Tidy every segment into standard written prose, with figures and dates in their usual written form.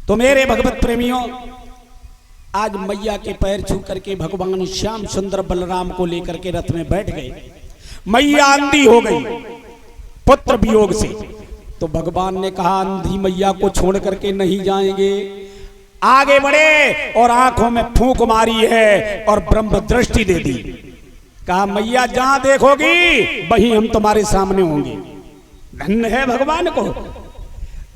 तो मेरे भगवत प्रेमियों, आज मैया के पैर छू करके भगवान श्याम सुंदर बलराम को लेकर के रथ में बैठ गए। मैया अंधी हो गई पुत्र वियोग से, तो भगवान ने कहा अंधी मैया को छोड़ करके नहीं जाएंगे, आगे बढ़े और आंखों में फूंक मारी है और ब्रह्म दृष्टि दे दी। कहा मैया जहां देखोगी वहीं हम तुम्हारे सामने होंगे। धन्य है भगवान को।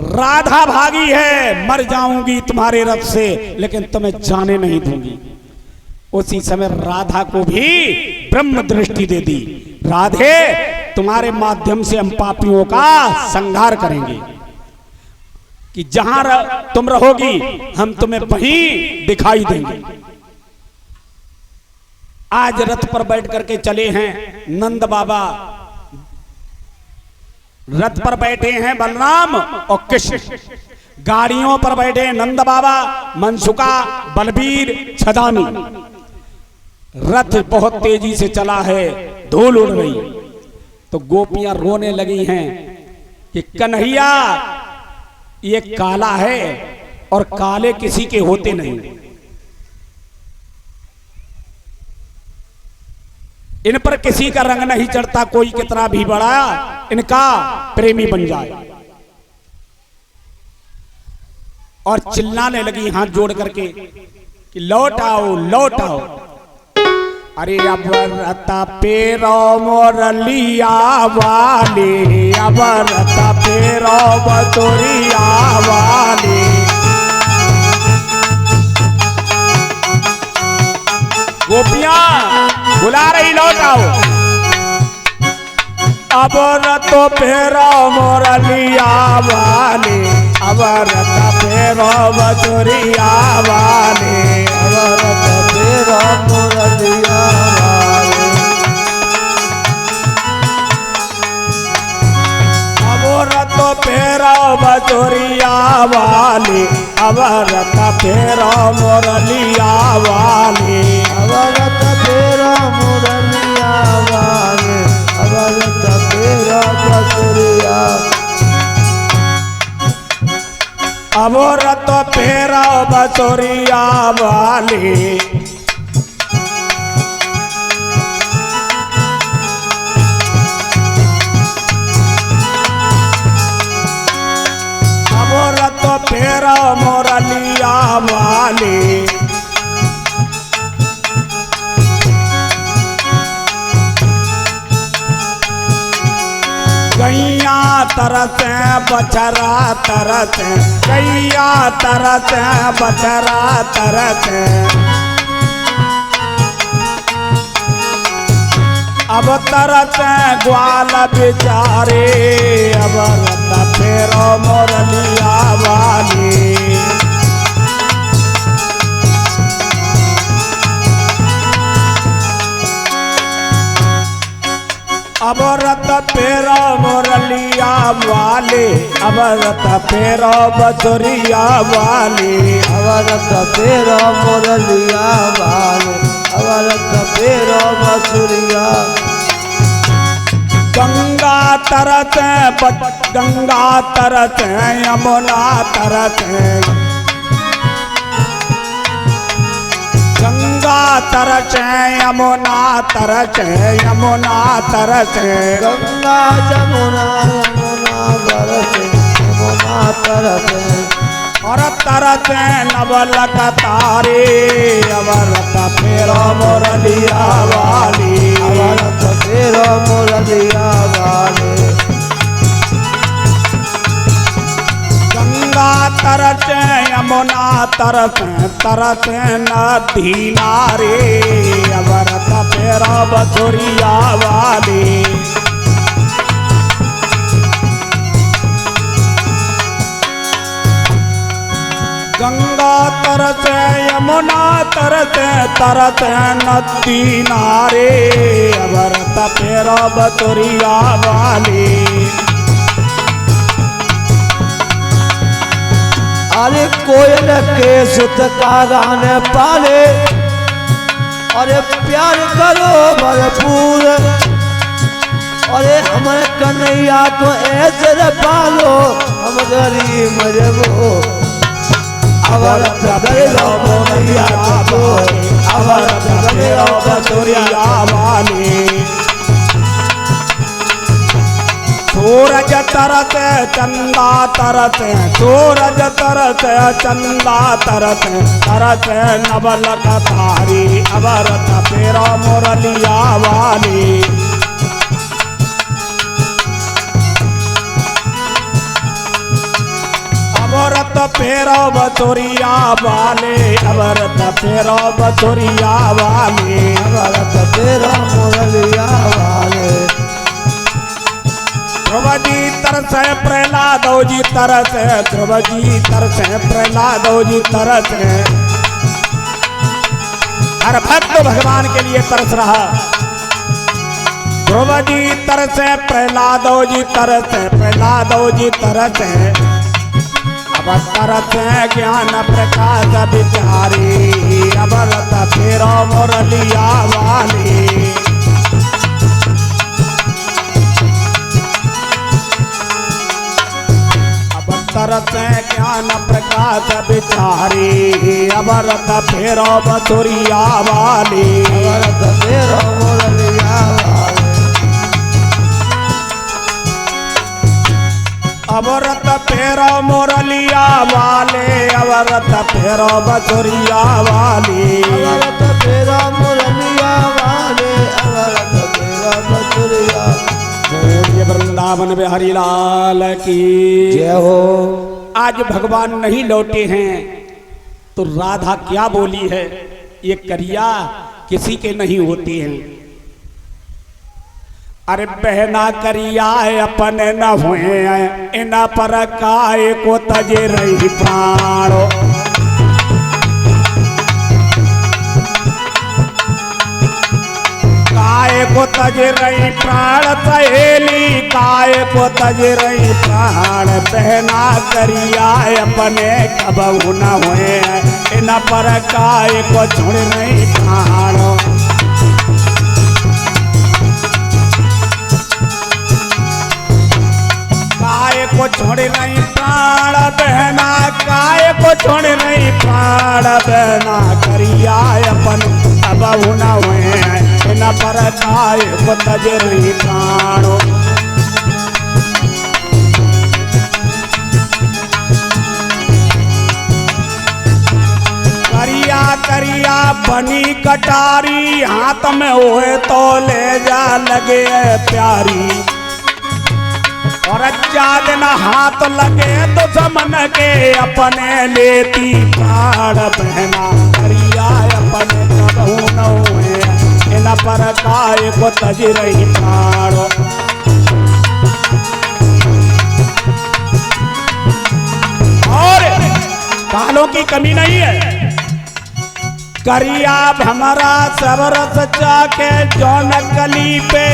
राधा भागी है, मर जाऊंगी तुम्हारे रथ से लेकिन तुम्हें जाने नहीं दूंगी। उसी समय राधा को भी ब्रह्म दृष्टि दे दी। राधे तुम्हारे माध्यम से हम पापियों का संहार करेंगे, कि जहां तुम रहोगी हम तुम्हें वहीं दिखाई देंगे। आज रथ पर बैठ करके चले हैं नंद बाबा, रथ पर बैठे हैं बलराम और कृष्ण, गाड़ियों पर बैठे हैं नंद बाबा, मनसुका, बलबीर, छदानी। रथ बहुत तेजी से चला है, धूल उड़ रही, तो गोपियां रोने लगी हैं कि कन्हैया ये काला है और काले किसी के होते नहीं, इन पर किसी का रंग नहीं चढ़ता, कोई कितना भी बड़ा इनका प्रेमी बन जाए। और चिल्लाने लगी हाथ जोड़ करके कि लौट आओ लौट आओ। अरे अब रता पेरो मोरलिया वाले, अब रता पेरो बतोरिया वाले। गोपियां बुला रही लौट आओ। अब रतो पेरो मोरलिया वाले, अब रता पेरो बतोरिया वाले, अब रता पेरो मोरलिया वाले। अब रतो पेरो बतोरिया वाले, अब रता पेरो मोरलिया वाले, अब रता पेरो मोरलिया वाले, अब रता पेरो बतोरिया। अब रतो पेरो बतोरिया वाले। अब रतो पेरो मोरलिया वाले। गैया तरसे बछरा तरसे, गैया तरसे बछरा तरसे। अब तरसे ग्वाल बेचारे, अब रता पेरो मोरलिया वाली। अब रत पेरो मोरलिया वाले, अब रत पेरो बतोरिया वाले, अब रत पेरो मोरलिया वाले, अब रत पेरो बतोरिया। गंगा तरत गंगा तरत यमुना तरत, गंगा तरस यमुना तरस, यमुना तरस। गंगा यमुना यमुना तरस, यमुना तरस। और तरस नवल तारे, अब रता पेरो मोरलिया वाली, अब रता पेरो मोरलिया वाली। गंगा तरस यमुना तरस, तरस नदी नारे, अब रता पेरो बतोरिया वाले। गंगा तरस यमुना तरस, तरस नदी नारे, अब रता पेरो बतोरिया वाले। अरे कोयल के सुत का गाने पाले, अरे प्यार करो भरपूर, अरे हमारे कन्हैया को ऐसे पालो, हम गरीब मजबूर। तरस चंदा तरस सूरज तरस चंदा तरस तरस नवल कतारी अवरत फेरो मुरलिया वाली अवरत फेरो बचोरिया वाले अवरत फेरो बचोरिया वाले अवरत फेरो मुरलिया वाले ध्रुव जी तरस प्रहलाद जी तरस ध्रुव जी तरस प्रहलाद जी तरस हर भक्त भगवान के लिए तरस रहा ध्रुव जी तरस प्रहलाद जी तरस प्रहलाद जी तरस अब तरस ज्ञान प्रकाश बिचारी अवरत फेरो मुरलिया वाली तरस ज्ञान प्रकाश बिचारी अवरत फेरो बचोरिया वाली अवरत फेरो मुरलिया वाले अवरत फेरो मुरलिया वाले अवरत फेरो बचोरिया वाली अवरत फेरो मुरलिया वाले अवरत फेरो बचोरिया बोलिए वृंदावन बिहारी लाल की जय हो। आज भगवान नहीं लौटे हैं तो राधा क्या बोली है ये करिया किसी के नहीं होते हैं अरे बहना करिया अपने न हुए इन पर काय को तजे रही प्राणो काय को तज रही प्राण सहेली काय को तज रही प्राण बहना करिया अपने कबहू न हुए इन पर काय को छोड़ नहीं प्राण काय को छोड़ नहीं प्राण बहना काय को छोड़ नहीं प्राण बहना करिया अपन कबहू न हुए न पर काय को तज रही प्राणो करिया करिया बनी कटारी हाथ में होए तो ले जा लगे प्यारी और दिन हाथ लगे तो समन के अपने लेती प्राण बहना करिया अपने कबहू न हुए इन पर काय को तज रही प्राणो और कालों की कमी नहीं है करिया हमारा सबर सच्चा के जौन कली पे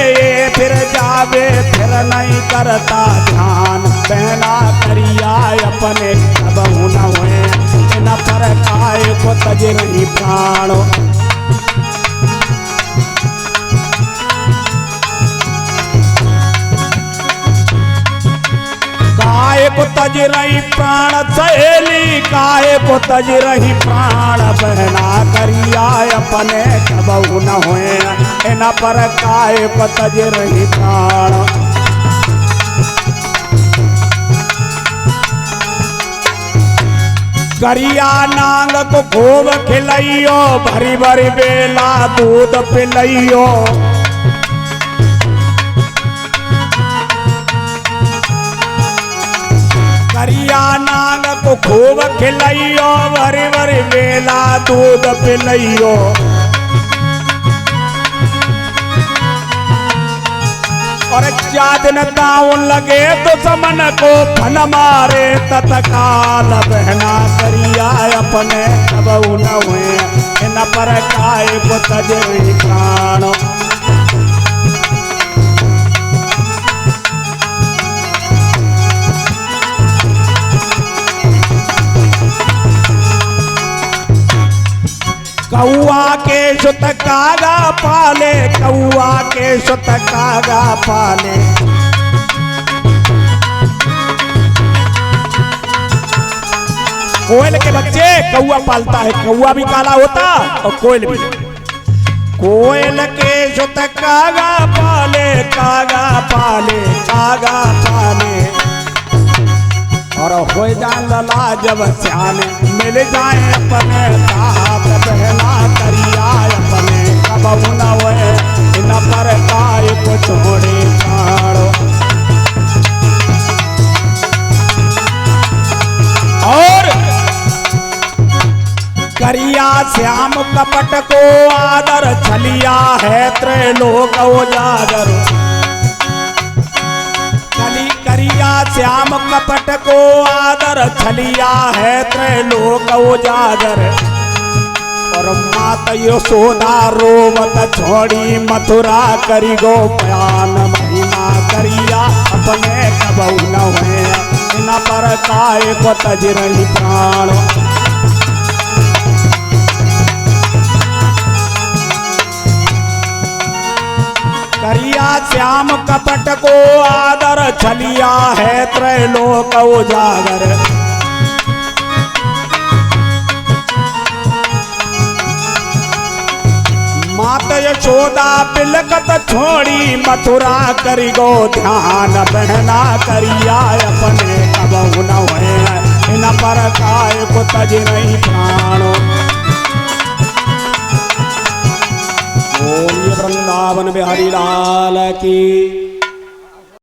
फिर जावे फिर नहीं करता ध्यान बहना करिया अपने कबहू न हुए इन पर काय को तज रही प्राणो काय को तज रही प्राण सहेली काय को तज रही प्राण बहना करिया अपने कबहू न हुए इन पर काय को तज रही प्राण करिया नांग को खूब खिलइयो भरी भरी बेला दूध पिलइयो करिया नांग को खूब खिलइयो भरी भरी बेला दूध पिलइयो और दिन दाउन लगे तो समन को फन मारे तत्काल बहना करिया अपने कबहू न हुए इन पर काय को तज रही प्राण कौआ के सुत कागा पाले कौआ के सुत कागा पाले कोयल के बच्चे कौआ पालता है कौआ भी काला होता और कोयल भी कोयल के सुत कागा पाले कागा पाले कागा पाले और हो जाए लला जब सियाने मिल जाए अपने साथ बहना करिया अपने कब न हुए न पर काय को छोड़े छाड़ो। और करिया श्याम कपट को आदर छलिया है त्रैलोक उजागर। करिया श्याम कपट को आदर छलिया है त्रैलोक उजागर। और मात यशोदा रोवत छोड़ी मथुरा करी गो प्यान महिमा करिया अपने कबऊ न हुए न पर काय को तज रही प्राण। करिया श्याम कपट को आदर छलिया है त्रैलोक उजागर। मात यशोदा बिलकत छोड़ी मथुरा करी गो ध्यान बहना करिया अपने कबहु न हुए इन पर काय को तज नहीं प्राणो। ओम वृंदावन बिहारी लाल की।